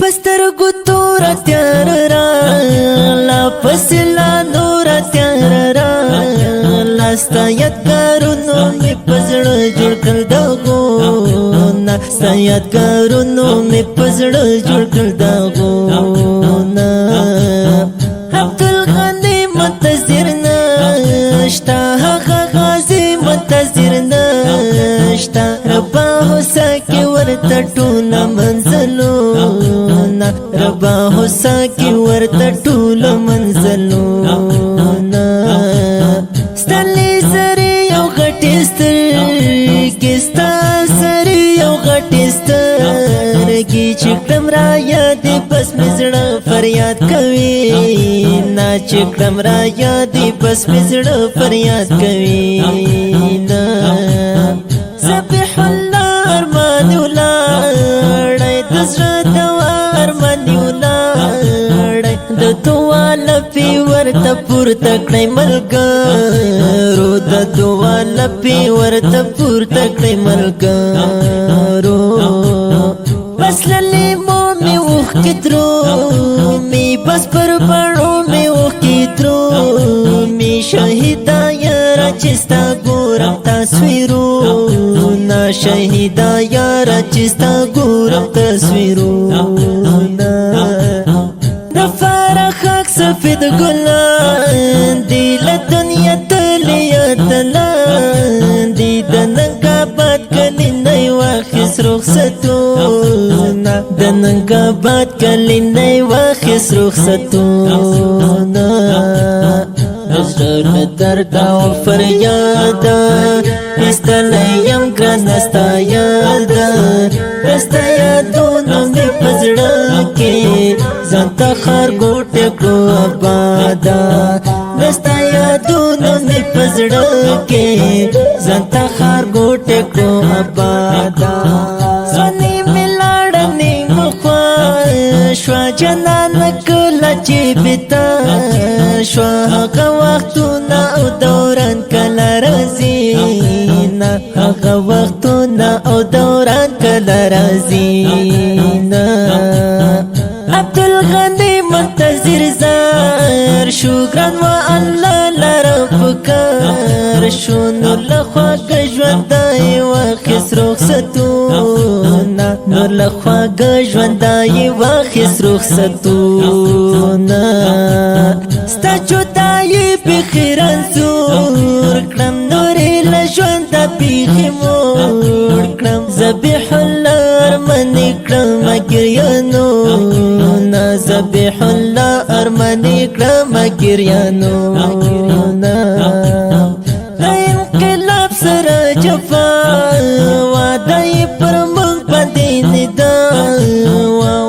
پستر گتور تیار را لا پسلا نور تیار را لاستا یادګارونو می پزړه جوړ کړ دغونه ستا یادګارونو می پزړه جوړ کړ دغونه عبدالغنی منتظر نشتا هغه غازی منتظر نشتا ربا حسا کی ورته ټول منزلونه ربا حسا کی ورته ټول منزلونه ستلی سری یو غټی سترګې ستا سری یو غټی سترګې چې کړم را یادې بس مې زړه فریاد کوي نا چې کړم را یادې بس مې زړه فریاد کوي نا ذبیح الله ارمان ولاړی د زړه دوا ارمان ولاړی د دعا لپې ورته پورته کړئ ملګرو د دعا لپې ورته پورته کړئ ملګرو بس للیمو مې اوښکې درومي بس پر بڼو مې اوښکې درومي شهیدا یاره چې ستا ګورم تصویرونه شهیدا یاره چې ستا ګورم تصویرونه د فارغ خاک سفید ګلان دی له دنیا تلیا تلان دی د ننګ آباد کلی نه واخیست رخصتونه د ننګ آباد کلی نه واخیست رخصتونه زړه درد او فریاد ایستلی یم ګرانه ستا یاد ستا یادونه مې په زړه کې ځان ته ښارګوټی کړو اباده ستا یادونه مې په زړه کې ځان ته ښارګوټی کړو اباده ځواني مې لاړه نیمه خوا شوه جانانه کله چې بېتا شوه هغه وختونه او دوران کله راځي نه هغه وختونه او دوران کله راځي نه عبدالغنی منتظر زار شو ګران و الله لره پکار شو نور له خواږه ژوندی واخیست رخصتونه نور له خواږه ژوندی واخیست رخصتونه ستا جدایي بیخي رنځور کړم نورې له ژونده بیخي موړ کړم ذبیح الله ارمانې کړم ګریانونه ذبیح الله ارمانې کړم ګریانونه د انقلاب سره جفا واده یې پر موږ باندې ندا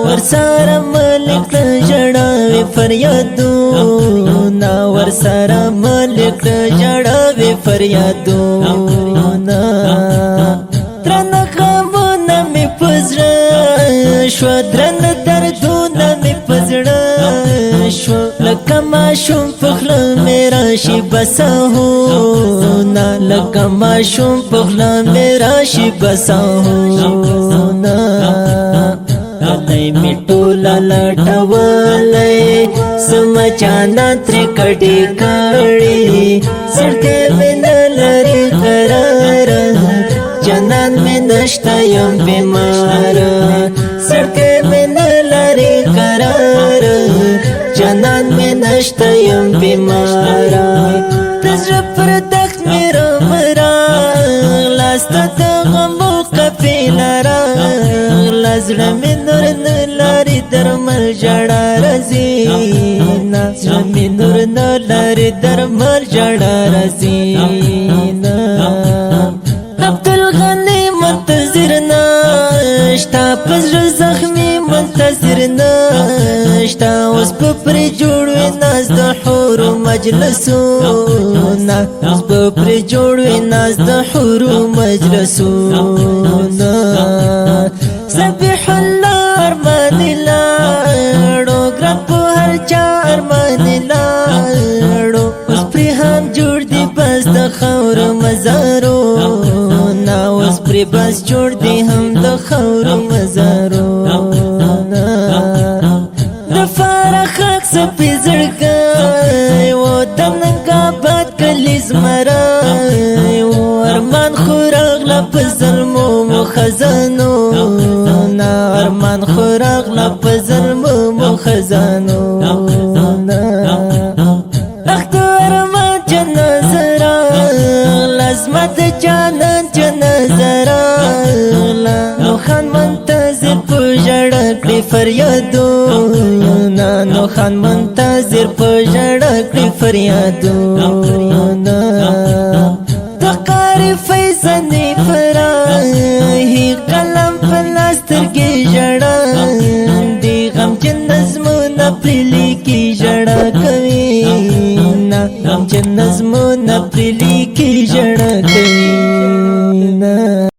ورسره ملک ته ژړاوې فریادونه ورسره ملک ته ژړاوې فریادونه درنه غمونه مې په زړه شوه درنه دردونه مې په زړه شوه لکه ماشوم په خوله مې راشي بساهونه لکه ماشوم په خوله مې راشي بساهونه غلی می ټوله لټولی زما جانان ترې کډې کړې زړګی مې نه لري قرار جانان مې نشته یم بیمار زړګی مې نه لري قرار جانان مې نشته یم بیمار د زړه پر تخت مې راغله ستا د غمو قافله راغله زړه مې نور نه لري درمل ژړا راځي نه زړه مې نور نه لري درمل ژړا راځي نه عبدالغنی منتظر نشتا په زړه زخمي منتظر نشتا اوس به پرې جوړ وي ناز د حورو مجلسونه اوس به پرې جوړ وي ناز د حورو مجلسونه ذبیح الله ارمان لاړو ګران په هر چا ارمان لاړو اوس پرې هم جوړ دي بس د خاورو مزارونه اوس پرې بس جوړ دي هم د خاورو مزارونه دفارا خاک سپی زړګی وطن کاباد کلی زمری ارمان خو راغله په ظلمو مو خزانو نا ارمان خو راغله په ظلمو مو خزانو اختو ارمان جنازه راغله زما د جانان جنازه راغله نو خان منتظر په ژړا کړي فریادونه نو خان منتظر په ژړا کړي فریادونه